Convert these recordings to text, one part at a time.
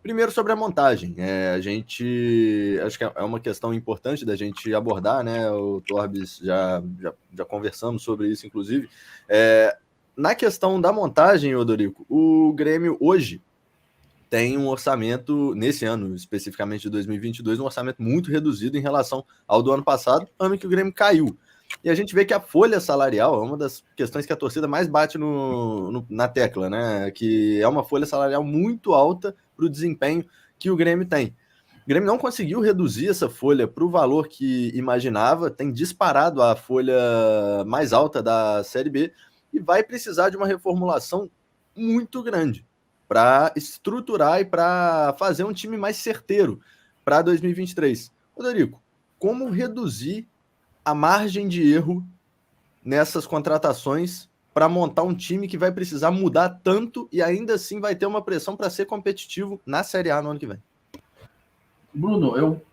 Primeiro, sobre a montagem. A gente, acho que é uma questão importante da gente abordar, né? O Torbis já conversamos sobre isso, inclusive. Na questão da montagem, Odorico, o Grêmio hoje tem um orçamento, nesse ano especificamente de 2022, um orçamento muito reduzido em relação ao do ano passado, ano que o Grêmio caiu. E a gente vê que a folha salarial é uma das questões que a torcida mais bate na tecla, né? Que é uma folha salarial muito alta para o desempenho que o Grêmio tem. O Grêmio não conseguiu reduzir essa folha para o valor que imaginava, tem disparado a folha mais alta da Série B e vai precisar de uma reformulação muito grande para estruturar e para fazer um time mais certeiro para 2023. Rodrigo, como reduzir a margem de erro nessas contratações para montar um time que vai precisar mudar tanto e ainda assim vai ter uma pressão para ser competitivo na Série A no ano que vem? Bruno,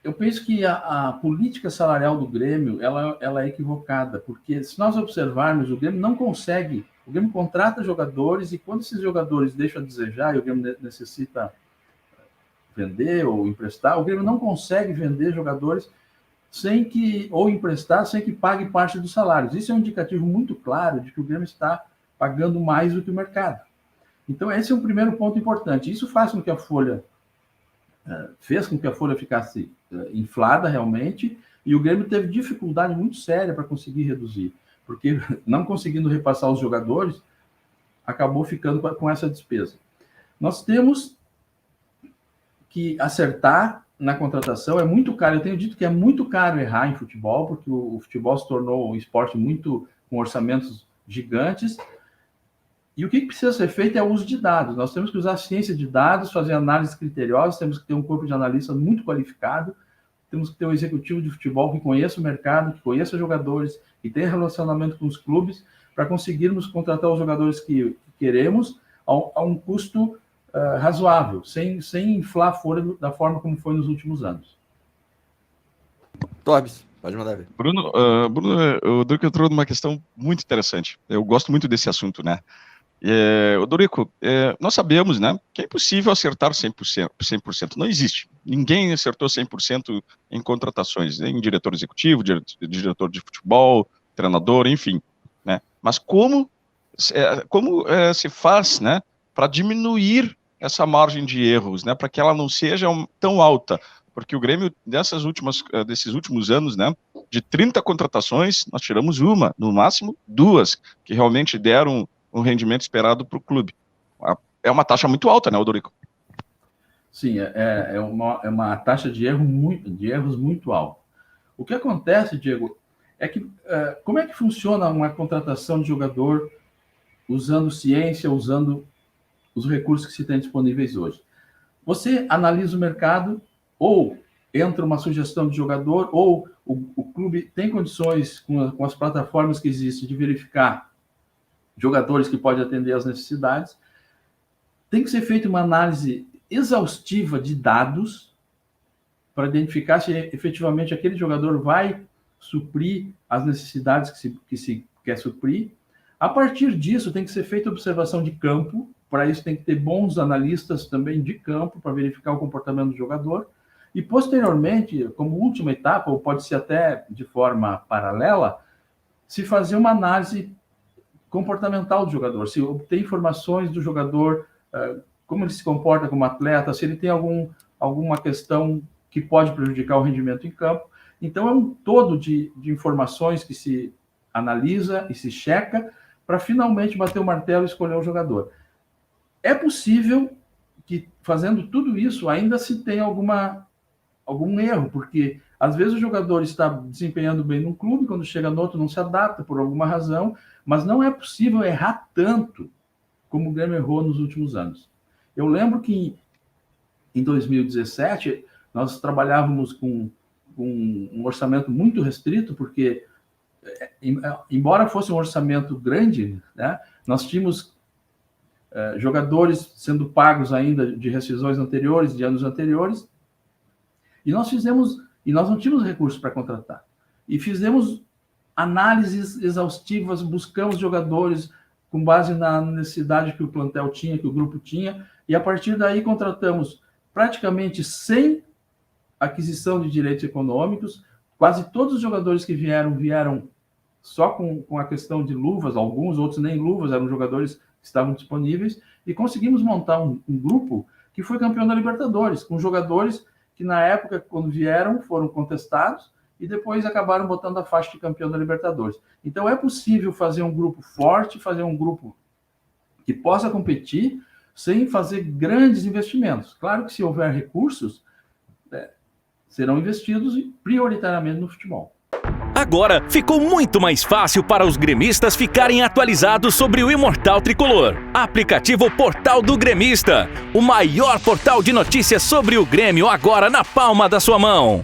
eu penso que a política salarial do Grêmio ela é equivocada, porque se nós observarmos, o Grêmio não consegue, o Grêmio contrata jogadores e quando esses jogadores deixam a desejar e o Grêmio necessita vender ou emprestar, o Grêmio não consegue vender jogadores ou emprestar sem que pague parte dos salários. Isso é um indicativo muito claro de que o Grêmio está pagando mais do que o mercado. Então, esse é um primeiro ponto importante. Isso faz com que a folha fez com que a folha ficasse inflada realmente, e o Grêmio teve dificuldade muito séria para conseguir reduzir, porque não conseguindo repassar os jogadores, acabou ficando com essa despesa. Nós temos que acertar na contratação, é muito caro, eu tenho dito que é muito caro errar em futebol, porque o futebol se tornou um esporte muito com orçamentos gigantes, e o que precisa ser feito é o uso de dados. Nós temos que usar a ciência de dados, fazer análises criteriosas, temos que ter um corpo de analistas muito qualificado, temos que ter um executivo de futebol que conheça o mercado, que conheça jogadores, que tenha relacionamento com os clubes, para conseguirmos contratar os jogadores que queremos a um custo razoável, sem inflar a folha da forma como foi nos últimos anos. Torbis, pode mandar ver. Bruno, o Dorico entrou numa questão muito interessante. Eu gosto muito desse assunto, né? O Dorico, nós sabemos, né, que é impossível acertar 100%. Não existe. Ninguém acertou 100% em contratações, em diretor executivo, diretor de futebol, treinador, enfim, né? Mas como se faz, né, para diminuir essa margem de erros, né, para que ela não seja tão alta? Porque o Grêmio, desses últimos anos, né, de 30 contratações, nós tiramos uma, no máximo 2, que realmente deram um rendimento esperado para o clube. É uma taxa muito alta, né, Odorico? Sim, é uma taxa de erros muito alta. O que acontece, Diego, é que como é que funciona uma contratação de jogador usando ciência, usando os recursos que se tem disponíveis hoje? Você analisa o mercado, ou entra uma sugestão de jogador, ou o clube tem condições, com as plataformas que existem, de verificar jogadores que podem atender às necessidades. Tem que ser feita uma análise exaustiva de dados para identificar se efetivamente aquele jogador vai suprir as necessidades que se quer suprir. A partir disso, tem que ser feita observação de campo. Para isso, tem que ter bons analistas também de campo para verificar o comportamento do jogador. E, posteriormente, como última etapa, ou pode ser até de forma paralela, se fazer uma análise comportamental do jogador, se obter informações do jogador, como ele se comporta como atleta, se ele tem alguma questão que pode prejudicar o rendimento em campo. Então, é um todo de informações que se analisa e se checa para finalmente bater o martelo e escolher o jogador. É possível que, fazendo tudo isso, ainda se tenha algum erro, porque às vezes o jogador está desempenhando bem num clube, quando chega no outro não se adapta por alguma razão, mas não é possível errar tanto como o Grêmio errou nos últimos anos. Eu lembro que em 2017 nós trabalhávamos com um orçamento muito restrito, porque embora fosse um orçamento grande, né, nós tínhamos jogadores sendo pagos ainda de rescisões anteriores, de anos anteriores, e nós não tínhamos recursos para contratar. E fizemos análises exaustivas, buscamos jogadores, com base na necessidade que o plantel tinha, que o grupo tinha, e a partir daí contratamos praticamente sem aquisição de direitos econômicos. Quase todos os jogadores que vieram só com a questão de luvas, alguns, outros nem luvas, eram jogadores que estavam disponíveis, e conseguimos montar um grupo que foi campeão da Libertadores, com jogadores que na época, quando vieram, foram contestados, e depois acabaram botando a faixa de campeão da Libertadores. Então é possível fazer um grupo forte, fazer um grupo que possa competir, sem fazer grandes investimentos. Claro que se houver recursos, serão investidos prioritariamente no futebol. Agora ficou muito mais fácil para os gremistas ficarem atualizados sobre o Imortal Tricolor. Aplicativo Portal do Gremista, o maior portal de notícias sobre o Grêmio agora na palma da sua mão.